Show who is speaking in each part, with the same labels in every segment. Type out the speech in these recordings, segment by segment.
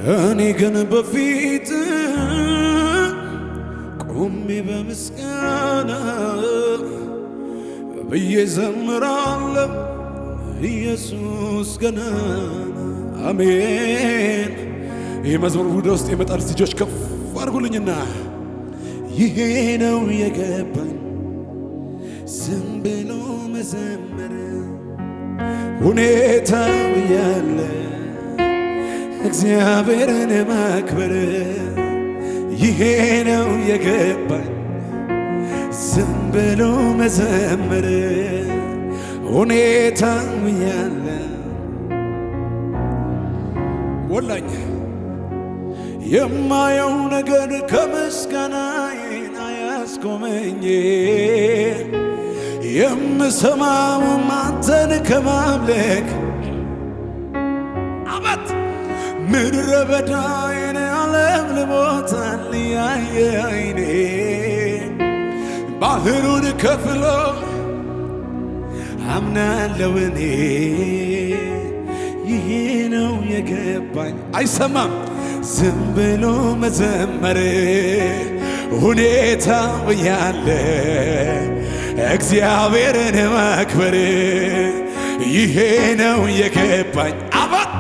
Speaker 1: እኔ ግን በፊት ቆሜ በምስጋና ብዬ ዘምራለሁ ኢየሱስ ገናና። አሜን። ይህ መዝሙር ወደ ውስጥ የመጣል ልጆች ከፍ አድርጉልኝና ይሄ ነው የገባኝ ዝም ብሎ መዘመር ሁኔታው ያለ እግዚአብሔርን ማክበር ይሄ ነው የገባኝ ዝም ብሎ መዘመር ሁኔታው ያለ ወላኝ የማየው ነገር ከምስጋናዬን አያስቆመኝ የምሰማው አንተን ከማምለክ አባት ምድረ በዳዬን አለምልሞታል ያየ ዓይኔ ባህሩን ከፍሎ አምናለሁ እኔ ይሄ ነው የገባኝ አይሰማም ዝም ብሎ መዘመር ሁኔታው ያለ እግዚአብሔርን ማክበር ይሄ ነው የገባኝ አባት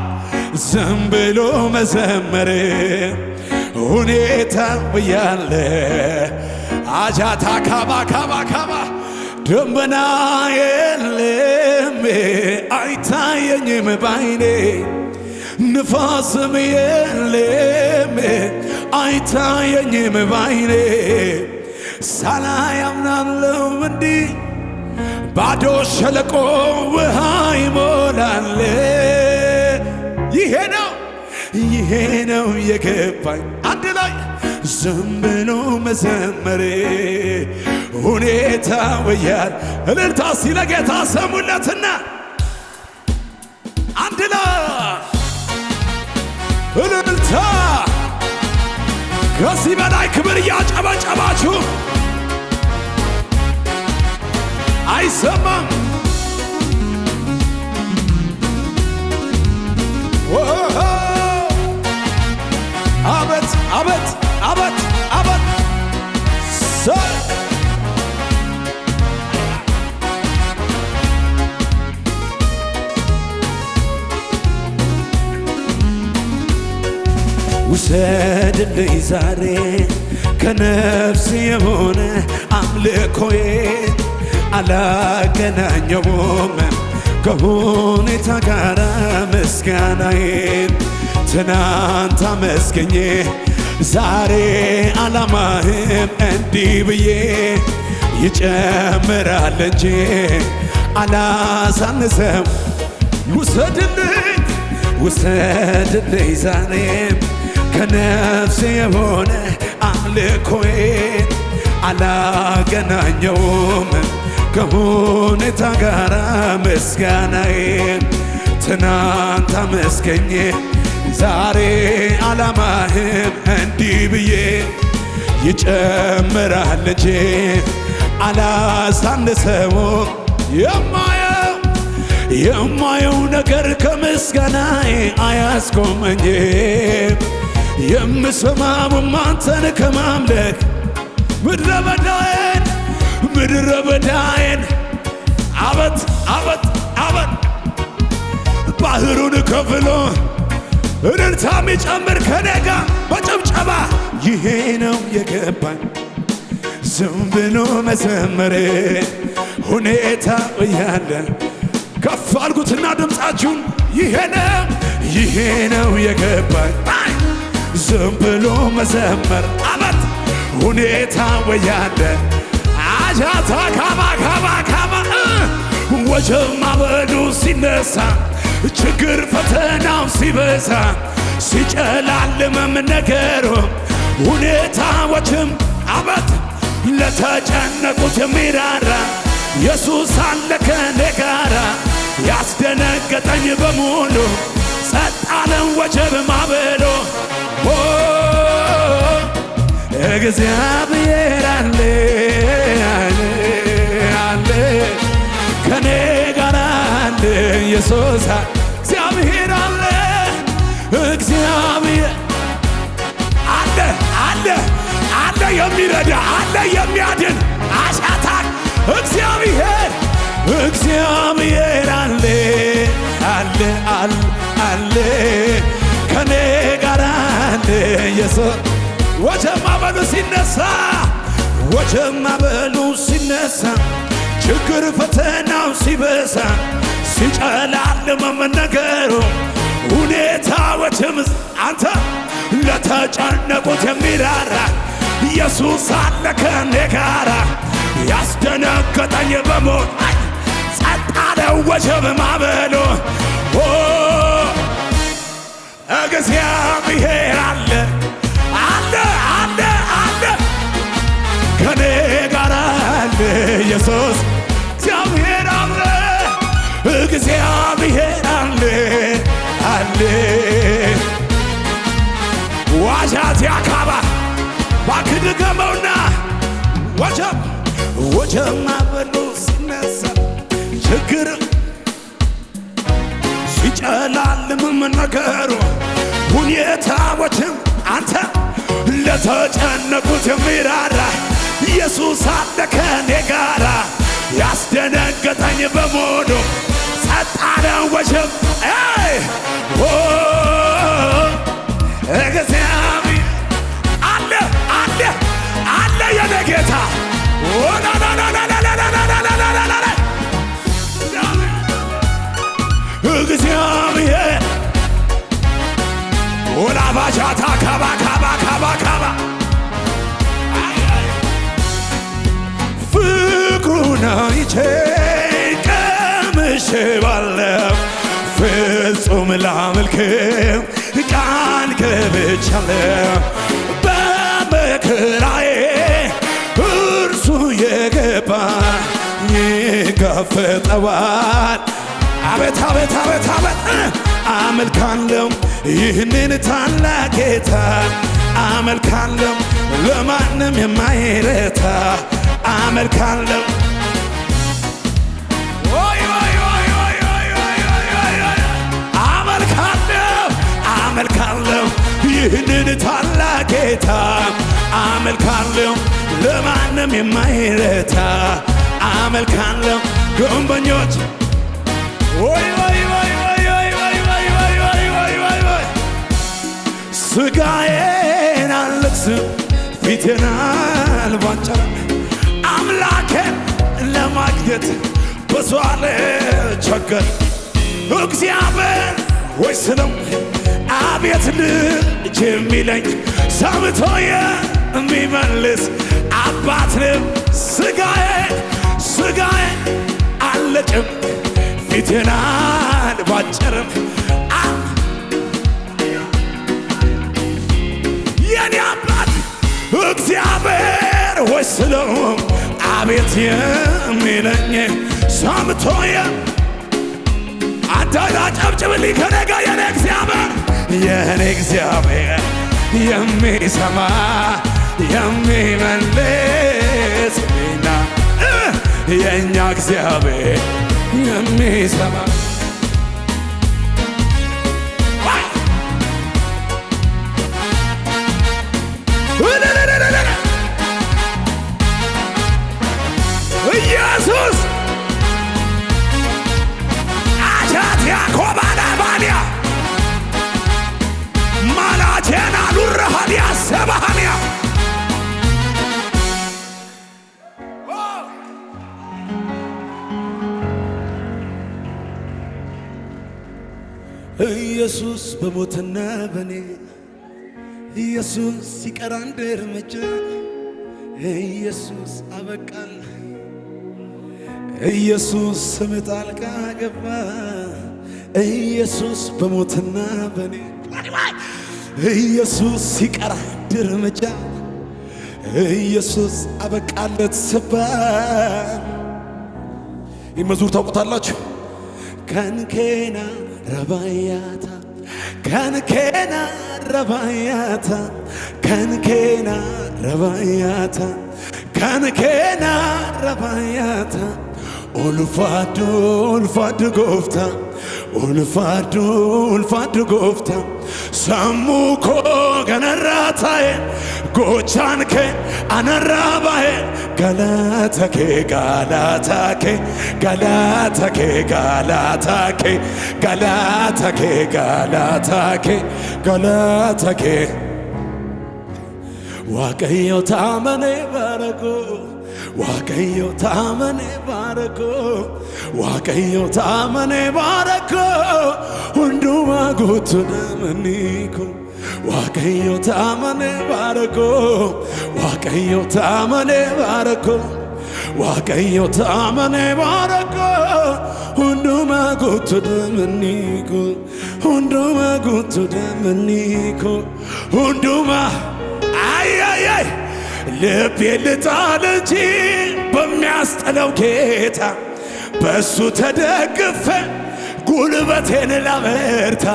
Speaker 1: ዝም ብሎ መዘመር ሁኔታው ያለ አጃታ ካባ ካባ ካባ ደመና የለም አይታየኝም ባይኔ ንፋስም የለም አይታየኝም ባይኔ ሳላይ አምናለሁ እንዲህ ባዶ ሸለቆ ውሃ ይሞላል ይሄ ነው የገባኝ አንድ ላይ ዝም ብሎ መዘመር ሁኔታው ያለ እልልታ ሲለ ጌታ ሰሙለትና አንድ ላይ እልልታ ከዚህ በላይ ክብር እያጨበጨባችሁ አይሰማም አበት አበት አበት አበት ውሰድልኝ ዛሬ ከነፍስ የሆነ አምልኮዬን አላገናኘውም ከሁኔታ ጋር ምስጋናዬን ትናንት አመስገኜ ዛሬ ዓላማህም እንዲህ ብዬ ይጨምራል እንጂ አላሳንሰም ውሰድልኝ ዛሬም ከነፍስ የሆነ አምልኮዬን አላገናኘውም ከሁኔታ ጋር ምስጋናዬን ትናንት አመስገኜ ዛሬ ዓላማህም እንዲህ ብዬ ይጨምራል እንጂ አላሳንሰውም የማየው ነገር ከምስጋናዬ አያስቆመኝም የምሰማውም አንተን ከማምለክ ምድረ በዳዬን አበት ባህሩን ከፍሎ እልልታ የሚጨምር ከኔ ጋር በጭብጨባ ይሄ ነው የገባኝ ዝም ብሎ መዘመር ሁኔታው ያለ ከፍ አድርጉትና ድምፃችሁን ይሄ ነው የገባኝ ዝም ብሎ መዘመር አበት ሁኔታው ያለ አጃታ ካባ ወጀብ ማዕበሉ ሲነሳ ችግር ፈተናው ሲበዛ ሲጨላልምም ነገሩ ሁኔታዎችም አበት ለተጨነቁት የሚራራ ኢየሱስ አለ ከኔ ጋራ ያስደነገጠኝ በሙሉ ጸጥ አለን ወጀብ ማዕበሉ እግዚአብሔር አለ ከኔ ጋር አለ ኢየሱስ እግዚአብሔር አለ እግዚአብሔር አለ አለ አለ የሚረዳ አለ የሚያድን አሻታክ እግዚአብሔር እግዚአብሔር አለ አለ አለ አለ ከኔ ጋር አለ ኢየሱስ ወጀማ በሉ ሲነሳ ወጀማ በሉ ሲነሳ ችግር ፈተናው ሲበዛ ሲጨላልም ነገሩ ሁኔታዎችም አንተ ለተጨነቁት የሚራራ ኢየሱስ አለ ከኔ ጋራ ያስደነገጠኝ በሞት ጸጥ አለ ወጀብ ማዕበሉ እግዚአብሔር አለ አለ አለ አለ ከኔ ጋር አለ ኢየሱስ እግዚአብሔር አለ እግዚአብሔር አለ አለ ዋጃት ያካባ ባክድገመውና ወጀብ ማዕበሉ ሲነሳ ችግር ሲጨላልም ነገሩ ሁኔታዎችም አንተ ለተጨነቁት የሚራራ ኢየሱስ አለ ከኔ ጋራ ያስደነገጠኝ በሙሉ ጸጥ አለ ወጀብ እግዚአብሔር አለ አለ አለ የኔ ጌታ እግዚአብሔር ወላባጃታ ካባ ካባ ካባ ካባ ፍቅሩን አይቼ ቀምሼዋለሁ ፍጹም ላመልክም ቃል ገብቻለሁ በመከራዬ እርሱ የገባ ይጋፈጠዋል አቤት አቤት አቤት አቤት አመልካለሁ ይህንን ታላቅ ጌታ አመልካለሁ ለማንም የማይረታ አመልካለሁ አመልካለሁ ይህንን ታላቅ ጌታ አመልካለሁ ለማንም የማይረታ አመልካለሁ ግንበኞች ስጋዬን አልለቅስም ፊቴን አልቧጭርም አምላኬን ለማግኘት ብዙ አልቸገርም እግዚአብሔር ወይ ስለው አቤት ልጅ የሚለኝ ሰምቶ የሚመልስ አባት ነው ስጋዬን አልለቅም ፊቴን አልቧጭርም የኔ አባት እግዚአብሔር ወይ ስለው አቤት የሚለኝ ሰምቶ አንተና ጨብጭብልኝ ከነጋ የኔ እግዚአብሔር የሚሰማ የሚመልስ ና የእኛ እግዚአብሔር የሚሰማ ኢየሱስ አጃት ያኮባና ባንያ ማላቴና ሉረሃዲያ ሰባሃንያ ኢየሱስ በሞትና በኔ ኢየሱስ ሲቀር አንድ እርምጃ ኢየሱስ አበቃል ኢየሱስ ስም ጣልቃ ገባ ኢየሱስ በሞትና በኔ ኢየሱስ ሲቀር አንድ እርምጃ ኢየሱስ አበቃለት ስባል ይህ መዝሙር ታውቁታላችሁ። ከንኬና ረባያታ ከንኬና ረባያታ ከንኬና ረባያታ ከንኬና ረባያታ ulfaaddu goofta ulfaaddu goofta ሰሙኮ ገነራታዬ ጎቻንኬ አነራባዬ ገላተኬ ጋላታኬ ገላተኬ ጋላታኬ ገላተኬ ጋላታኬ ገላተኬ waaqayyo taamane barako waaqayyo taamane barako waaqayyo taamane barako hunduma guutuudhamaniko waaqayyo taamane barako waaqayyo taamane barako waaqayyo taamane barako hunduma guutuudhamaniko hunduma guutuudhamaniko hunduma አይ ልቤ ልጣል እንጂ በሚያስጠላው ጌታ በሱ ተደግፈ ጉልበቴን ላበርታ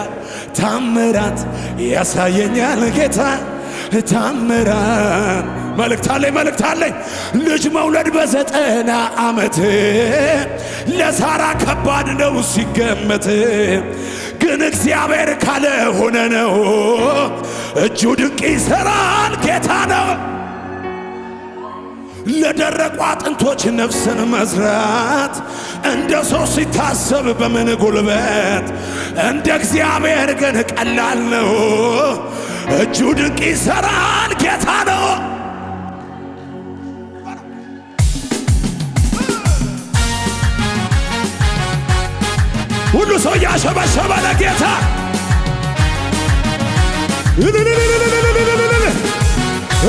Speaker 1: ታምራት ያሳየኛል ጌታ ታምራት መልእክት አለኝ ልጅ መውለድ በ90 ዓመት ለሳራ ከባድ ነው ሲገመት ግን እግዚአብሔር ካለ ሆነ ነው እጁ ድንቅ ይሰራል ጌታ ነው ለደረቁ አጥንቶች ነፍስን መዝራት እንደ ሰው ሲታሰብ በምን ጉልበት እንደ እግዚአብሔር ግን ቀላል ነው እጁ ድንቅ ይሰራል ጌታ ነው ሁሉ ሰው ያሸበሸበ ለጌታ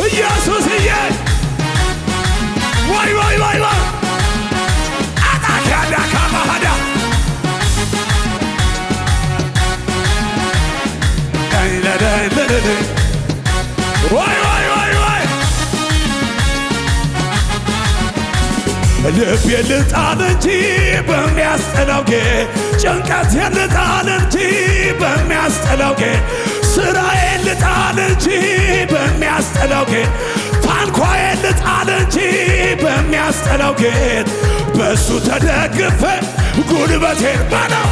Speaker 1: ኢየሱስዬ ወይ አዳካዳ ካማሃዳ ወይ ልቤ ልጣል እንጂ በሚያስጠላው ጭንቀት ልጣል እንጂ በሚያስጠላው ስራዬን ልጣል እንጂ በሚያስጠላው ታንኳዬን ልጣል እንጂ በሚያስጠላው በሱ ተደግፈ ጉልበቴን በለው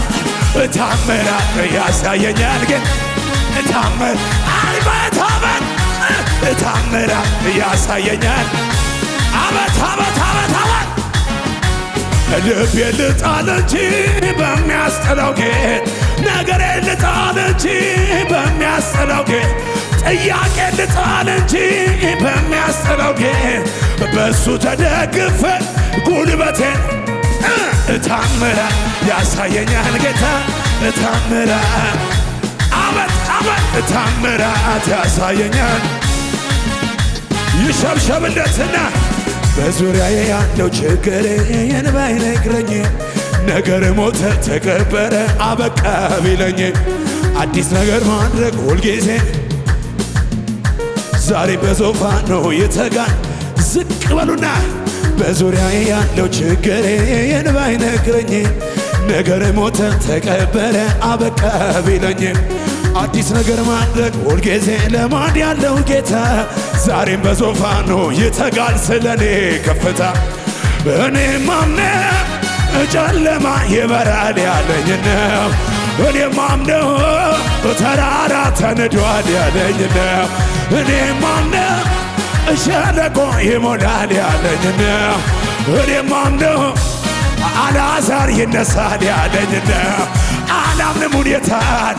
Speaker 1: ታምራት ያሳየኛል ግን ታምራት ያሳየኛል አበት ልቤ ልጣል እንጂ በሚያስጠላው ነገሬን ልጣል እንጂ በሚያስጠላው ጥያቄ ልጣል እንጂ በሚያስጠላው በሱ ተደግፈ ጉልበቴን ታምራት ያሳየኛል ጌታ ታምራት ታምራት ያሳየኛል ይሸብሸብለትና በዙሪያዬ ያለው ችግር ባይነግረኝ ነገር ሞተ ተቀበረ አበቃ ቢለኝ አዲስ ነገር ማድረግ ሁልጊዜ ዛሬ በዙፋን ነው የተጋን ዝቅ በሉና በዙሪያዬ ያለው ችግር ባይነግረኝ ነገር ሞተ ተቀበረ አበቃ ቢለኝ አዲስ ነገር ማድረግ ሁልጊዜ ለማድ ያለው ጌታ ዛሬም በዙፋኑ ይተጋል ስለኔ ከፍታ እኔ ማምነው ጨለማ ይበራል ያለኝ ነው እኔ ማምነው ተራራ ተንዷል ያለኝ ነው እኔ ማምነው ሸለቆ ይሞላል ያለኝ ነው እኔ ማምነው አልዓዛር ይነሳል ያለኝ ነው አላምንም ሁኔታን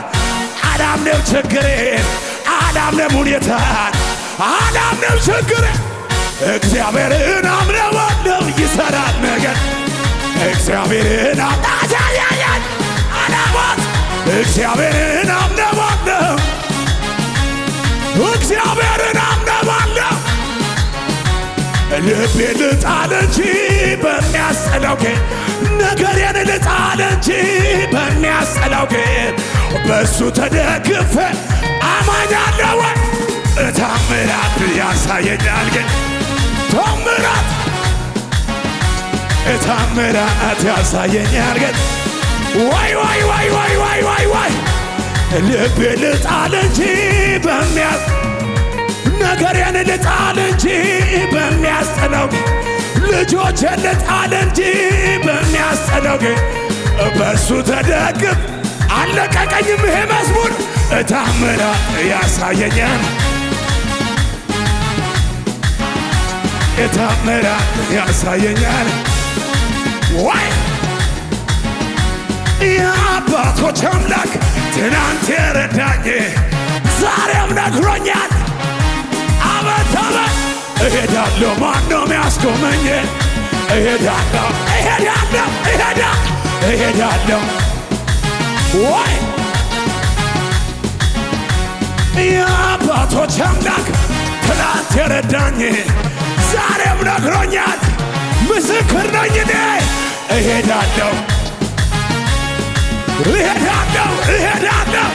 Speaker 1: አላምንም ችግሬን አላምንም ሁኔታን አላምንም ችግሬን እግዚአብሔርን አምነዋለሁ ይሰራል ነገር እግዚአብሔርን አምናያያን አላማት እግዚአብሔርን አምነዋለሁ እግዚአብሔርን አምነዋለሁ ልቤ ልጣል እንጂ በሚያስጠላው ነገሬን ልጣል እንጂ በሚያስጠላው በሱ ተደግፈ አማኛለሁ ታምራት ያሳየኛል ግን ታምራት ያሳየኛል ግን ወይ ልቤ ልጣል እንጂ ነገሬን ልጣል እንጂ በሚያስጠላው ልጆቼን ልጣል እንጂ በሚያስጠላው በሱ ተደግፍ አለቀቀኝም ይሄ መዝሙር ተአምራት ያሳየኛል ተአምራት ያሳየኛል ወይ የአባቶች አምላክ ትናንት የረዳኝ ዛሬም ነግሮኛል አመት አመት እሄዳለሁ ማነው የሚያስቆመኝ እሄዳለሁ እሄዳለሁ እሄዳለሁ ወይ የአባቶች አምላክ ትናንት የረዳኝ ዛሬም ነግሮኛል ምስክር ነኝ እኔ እሄዳለሁ እሄዳለሁ እሄዳለሁ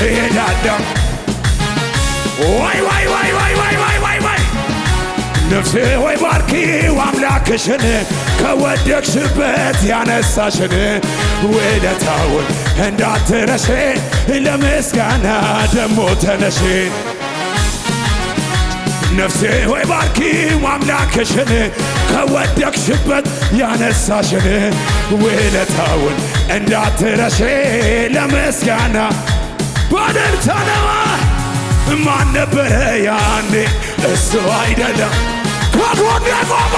Speaker 1: እሄዳለሁ ወይ ወይ ወይ ወይ ወይ ወይ ወይ ወይ ነፍሴ ወይ ባርኪው አምላክሽን ከወደቅሽበት ያነሳሽን ውለታውን እንዳትረሺ ለምስጋና ደሞ ተነሺ ነፍሴ ወይ ባርኪው አምላክሽን ከወደቅሽበት ያነሳሽን ውለታውን እንዳትረሺ ለምስጋና በእልልታ ነዋ ማን ነበረ ያኔ እሱ አይደለም ከጎኔ ቆሞ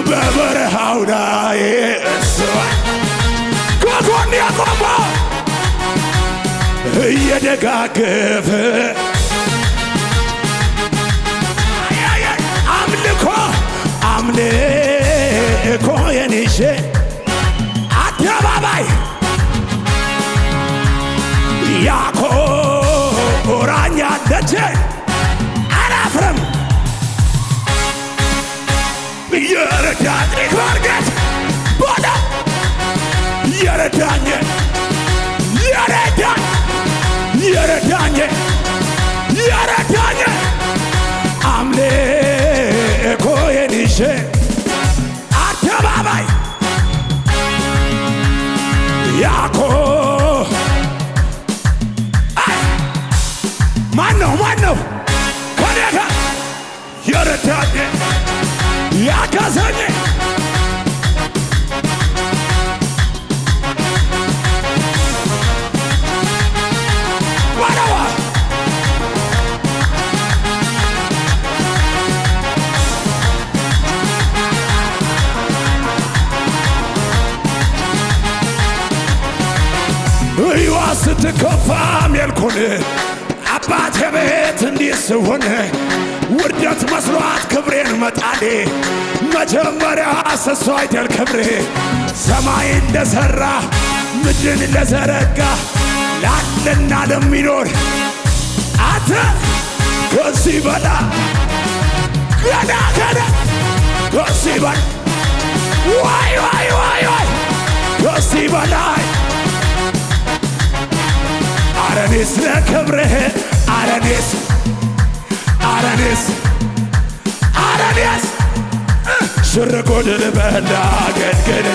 Speaker 1: በበረሃው ላይ እሱ ከጎኔ ቆሞ እየደጋገፈ አምልኮ የኔሼ አደባባይ ያኮራኛል ደጄ አላፍርም የረዳኝ ባርጌት ቦዳ የረዳኝ አምልኮዬን ይዤ አደባባይ ያኮ ማነው ከኔ ጋር የረዳኝ ያገዘኝ እዩዋ ስትከፋ ሜልኮን አባቴ ቤት እንዲህ ስሆን ውርደት መስሏት ክብሬን መጣሌ መጀመሪያ ሰሶ አይደል ክብሬ ሰማይ እንደሠራ ምድርን ለዘረጋ ላለና ለሚኖር አንተ ከዚህ በላ ገና ከዚህ በላ ዋይ ከዚህ በላይ አረኔስ ለክብርህ አረኔስ ሽርጉድ ልበላ ገድገድ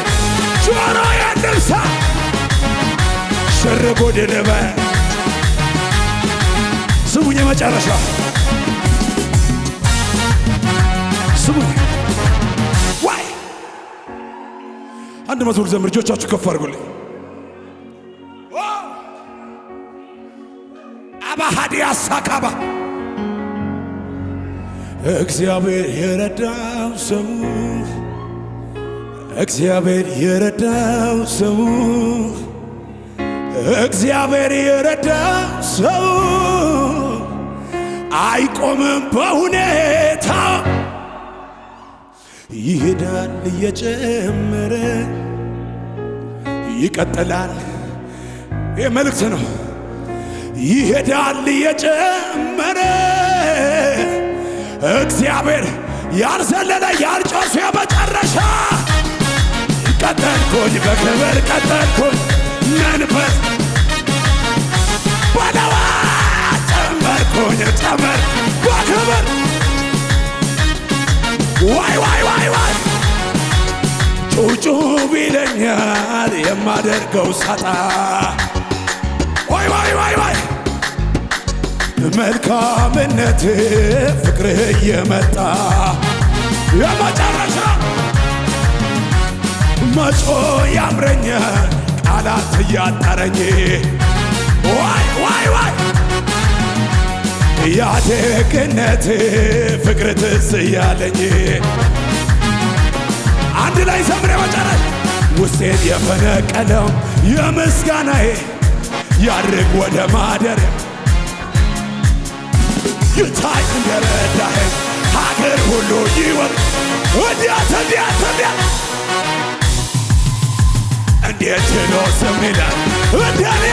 Speaker 1: ጆሮ የንብሳ ሽርጉድ ልበል ስሙኝ የመጨረሻ ስሙኝ ዋይ አንድ መዝሙር ዘምር እጆቻችሁ ከፍ አድርጉልኝ አባሃዲያ ሳካባ እግዚአብሔር የረዳው ሰው እግዚአብሔር የረዳው ሰው እግዚአብሔር የረዳው ሰው አይቆምም በሁኔታ ይሄዳል እየጨመረ ይቀጥላል የመልእክት ነው ይሄዳል እየጨመረ እግዚአብሔር ያልዘለለ ያልጨረሰ የመጨረሻ ቀጠልኩኝ በክብር ቀጠልኩኝ መንፈስ በለዋ ጨመርኩኝ ጨመር በክብር ዋይ ጩጩ ቢለኛል የማደርገው ሳጣ ዋይ መልካምነት ፍቅርህ እየመጣ የመጨረሻ መጮ ያምረኛል ቃላት እያጠረኝ ዋይ ዋይ ዋይ ያደግነት ፍቅር ትዝ እያለኝ አንድ ላይ ዘምሬ መጨረስ ውስጤን የፈነቀለው የምስጋናዬ ያድርግ ወደ ማደሪያ ይታይ እንደረዳኸኝ ሀገር ሁሉ ይወቅ እንዲያት እንዴት ችሎ ስም ይላል እንዲያት